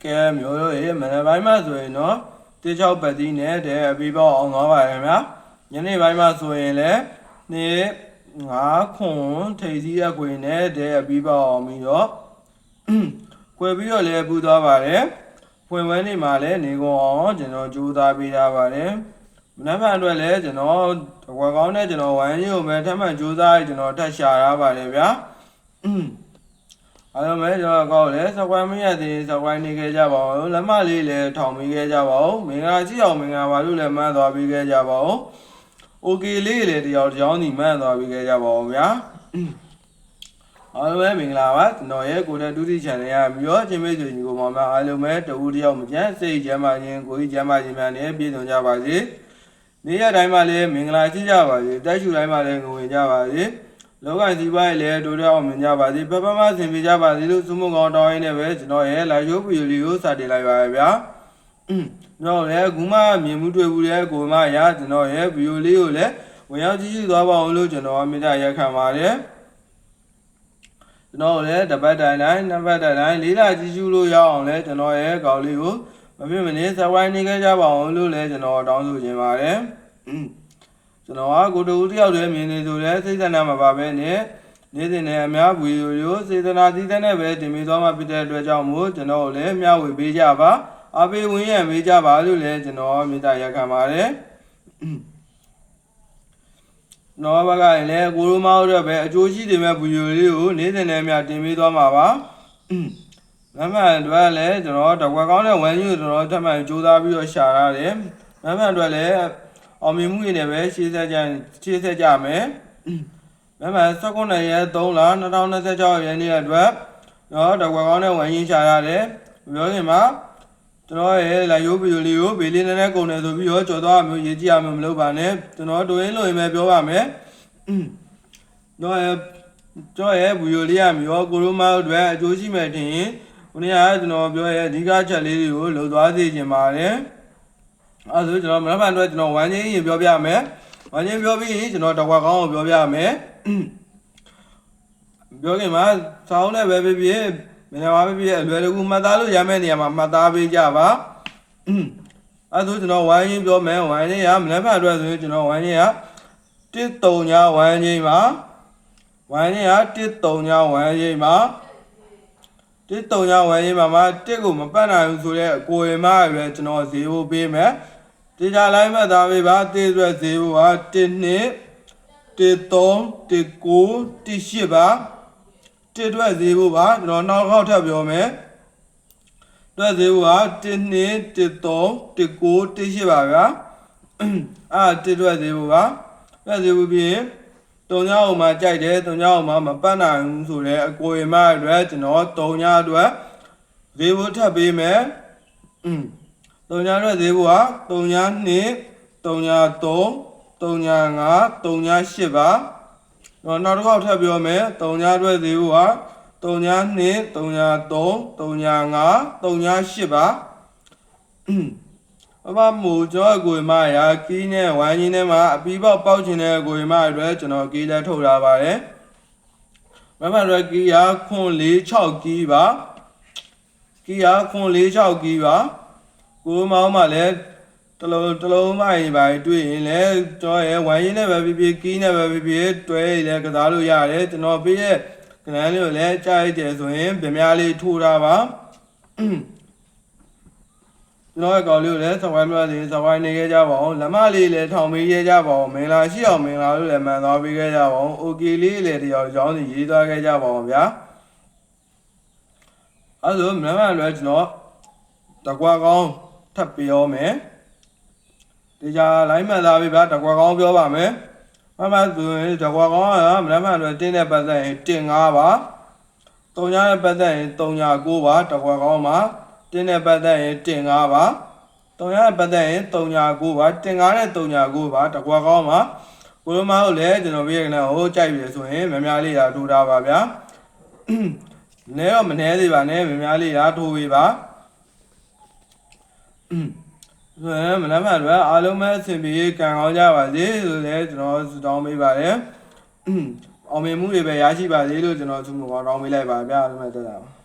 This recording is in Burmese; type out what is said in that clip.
ကဲမျိုးတို့ရေမနေ့ပိုင်းမှာဆိုရင်တော့တေချောက်ပတ်သီးနဲ့တဲ့အပြီးပေါအောင်သွားပါရဲ့ဗျာညနေပိုင်းမှာဆိုရင်လည်းနေ့9ခွန်ထိပ်စည်းအကွေနဲ့တဲ့အပြီးပေါအောင်ပြီးတော့ကွယ်ပြီးတော့လည်းပူသွားပါတယ်ဖွင့်ဝဲနေမှာလည်းနေကုန်အောင်ကျွန်တော်ကြိုးစားပေးထားပါတယ်မနေ့ကအတွက်လည်းကျွန်တော်ဝက်ကောင်းနဲ့ကျွန်တော်ဝိုင်းကြီးကိုပဲထပ်မံကြိုးစားကျွန်တော်ထပ်ရှာထားပါတယ်ဗျာအားလုံးပဲကျွန်တော်ကောက်လဲစကွိုင်းမရသေးစကွိုင်းနေခဲ့ကြပါဦးလက်မလေးလည်းထောင်ပြီးခဲ့ကြပါဦးမင်္ဂလာကြည့်အောင်မင်္ဂလာပါလို့လည်းမှန်းသွားပြီးခဲ့ကြပါဦးโอเคလေးလည်းတယောက်စီမှန်းသွားပြီးခဲ့ကြပါဦးဗျာအားလုံးပဲမင်္ဂလာပါကျွန်တော်ရဲ့ကိုတဲ့ဒုတိယ channel ရပြီးတော့ချင်းမိတ်ဆွေညီကိုမောင်မအားလုံးပဲတဦးတယောက်မကျန်စိတ်ကျမ်းမာခြင်းကိုယ်ကြီးကျမ်းမာခြင်းများနဲ့ပြည့်စုံကြပါစေနေ့ရက်တိုင်းမှာလည်းမင်္ဂလာရှိကြပါစေတက်ရှူတိုင်းမှာလည်းငဝင်ကြပါစေလောကစီးပွားရေးလည်းတိုးတက်အောင်မြင်ကြပါစေပပမဆင်ပြကြပါစေလို့စုမကောင်းတောင်းရင်းနဲ့ပဲကျွန်တော်ရဲ့လာရုပ်ဗီဒီယိုလေးကိုစတင်လိုက်ပါရဗျာကျွန်တော်လည်းအခုမှမြင်မှုတွေ့ဘူးတဲ့ကိုမရကျွန်တော်ရဲ့ဗီဒီယိုလေးကိုလည်းဝင်ရောက်ကြည့်ရှုသွားပါအောင်လို့ကျွန်တော်မေတ္တာရက်ခံပါတယ်ကျွန်တော်လည်းတပတ်တိုင်းနှစ်ပတ်တိုင်းလေးလာကြည့်ရှုလို့ရအောင်လဲကျွန်တော်ရဲ့ကောင်လေးကိုမဖြစ်မနေစဝိုင်းနေကြပါအောင်လို့လည်းကျွန်တော်တောင်းဆိုချင်ပါတယ်ကျွန်တော်ကကိုတူတယောက်တည်းမြင်နေဆိုလဲစိတ်ဆန္ဒမပါပဲနဲ့နေ့စဉ်နဲ့အများဗီဒီယိုစေတနာသီးတဲ့နဲ့ပဲတင်ပေးသွားမှာဖြစ်တဲ့အတွက်ကြောင့်မို့ကျွန်တော်လည်းမျှဝေပေးကြပါအားပေးဝန်းရံပေးကြပါလို့လည်းကျွန်တော်မေတ္တာရက်ခံပါတယ်နော်ဘာကလည်းကိုရိုမောက်တော့ပဲအကျိုးရှိတယ်မဲ့ဗီဒီယိုလေးကိုနေ့စဉ်နဲ့များတင်ပေးသွားမှာပါမမန်တို့လည်းကျွန်တော်တကွက်ကောင်းတဲ့ဝမ်းကြီးကိုကျွန်တော်ထပ်မံစူးစမ်းပြီးတော့ရှာရတယ်မမန်တို့လည်းအောင်မြင်မှုတွေနဲ့ပဲရှေ့ဆက်ကြမယ်မမန်19ရက်3လ2026ရက်နေ့အတွက်တော့တကွက်ကောင်းတဲ့ဝမ်းကြီးရှာရတယ်ပြောရင်မှာကျွန်တော်ရဲ့လာရိုးဗီဒီယိုလေးကိုဘေးလေးနဲ့ကုန်တယ်ဆိုပြီးတော့ကြော်သွားမျိုးရေးကြည့်ရမျိုးမလုပ်ပါနဲ့ကျွန်တော်တို့ရင်းလို့ရင်ပဲပြောပါမယ်တော့ရဲ့ဗီဒီယိုလေးရမျိုးကိုရိုမာအတွက်အကျိုးရှိမယ်ထင်ရင်ခုနကကျွန်တော်ပြောရဲ့အဓိကချက်လေးတွေကိုလှုပ်သွားစေချင်ပါတယ်အဲဆိုကျွန်တော်မနက်ဖြန်အတွက်ကျွန်တော်ဝမ်းချင်းရင်ပြောပြမယ်ဝမ်းချင်းပြောပြီးရင်ကျွန်တော်တကွာကောင်းကိုပြောပြမယ်ပြောခင်မှာစောင်းနဲ့ပဲဖြစ်ဖြစ်မင်းပါဖြစ်ဖြစ်အလွယ်တကူမှတ်သားလို့ရမယ့်နေရာမှာမှတ်သားပေးကြပါအဲဆိုကျွန်တော်ဝမ်းချင်းပြောမယ်ဝမ်းချင်းကမနက်ဖြန်အတွက်ဆိုရင်ကျွန်တော်ဝမ်းချင်းက1-3ညဝမ်းချင်းပါဝမ်းချင်းက1-3ညဝမ်းချင်းပါ1-3ညဝမ်းချင်းပါမှာ1ကိုမပတ်နိုင်ဘူးဆိုတော့ကိုယ်မရွယ်ကျွန်တော်0ပေးမယ်ဒီကြလိုက်မှတ်သားပေးပါတေးရွယ်0ပါ1-2 1-3 1-9 1-8ပါ1အတွက်0ပါကျွန်တော်နောက်ခေါက်ထပ်ပြောမယ်အတွက်0ပါ1-2 1-3 1-9 1-8ပါဗျာ1အတွက်0ပါအတွက်0ပြီးရင်3ညအောင်မှာကြိုက်တယ်3ညအောင်မှာမပတ်နိုင်ဘူးဆိုတော့အကိုရမအတွက်ကျွန်တော်3ညအတွက်0ထပ်ပေးမယ်3ညအတွက်0ပါ3ည2 3ည3 3ည5 3ည8ပါနောက်တစ်ခေါက်ထပ်ပြောမယ်3ညအတွက်0ပါ3ည2 3ည3 3ည5 3ည8ပါအမမို့ကျွန်တော်ကိုမရာကီးနဲ့ဝိုင်းကြီးနဲ့မှာအပီးပေါက်ပေါက်ချင်တဲ့ကိုမအတွက်ကျွန်တော်ကီးလက်ထုတ်ထားပါတယ်မမရွက်ကီးရ946ကီးပါကီးရ946ကီးပါကိုမောင်းမှလည်းတလုံးမိုင်းပါတွေ့ရင်လည်းကျွန်တော်ရဲ့ဝိုင်းကြီးနဲ့ပဲပြပြကီးနဲ့ပဲပြပြတွဲလည်းကစားလို့ရတယ်ကျွန်တော်ပြည့်ရဲ့ကနန်းလေးကိုလည်းကြားရတဲ့ဆိုရင်ဗမားလေးထိုးထားပါကျွန်တော်ရဲ့ကောင်လေးကိုလည်းစဝိုင်းမလို့စဝိုင်းနေခဲ့ကြပါအောင်လက်မလေးလည်းထောင်ပေးခဲ့ကြပါအောင်မင်္ဂလာရှိအောင်မင်္ဂလာလို့လည်းမှန်သွားပေးခဲ့ကြပါအောင်โอเคလေးလည်းတယောက်ကြောင်းစီရေးသွားခဲ့ကြပါအောင်ဗျာအဲဆိုမနက်ဖြန်လည်းကျွန်တော်တကွာကောင်းထပ်ပြောမယ်ဒီကြလိုင်းမှန်သားပြီဗျာတကွာကောင်းပြောပါမယ်မှန်ဆိုရင်တကွာကောင်းကမနက်ဖြန်လည်းတင်းတဲ့ပတ်သက်ရင်1-5ပါ3ညရဲ့ပတ်သက်ရင်3ည9ပါတကွာကောင်းမှာတင်းတဲ့ပတ်သက်ရင်1-5ပါ3ညရဲ့ပတ်သက်ရင်3ည9ပါ1-5နဲ့3ည9ပါတကွာကောင်းမှာကိုလိုမဟုတ်လည်းကျွန်တော်ပြည့်ကနေဟိုကြိုက်ပြီဆိုရင်များလေးရာထိုးထားပါဗျာနဲတော့မနှဲသေးပါနဲ့များလေးရာထိုးပေးပါဆိုရင်မနက်ဖြန်တော့အားလုံးပဲအဆင်ပြေကံကောင်းကြပါစေဆိုလည်းကျွန်တော်ဆုတောင်းပေးပါတယ်အောင်မြင်မှုတွေပဲရရှိပါစေလို့ကျွန်တော်ဆုမကောင်းတောင်းပေးလိုက်ပါဗျာအားလုံးပဲတက်တာပါ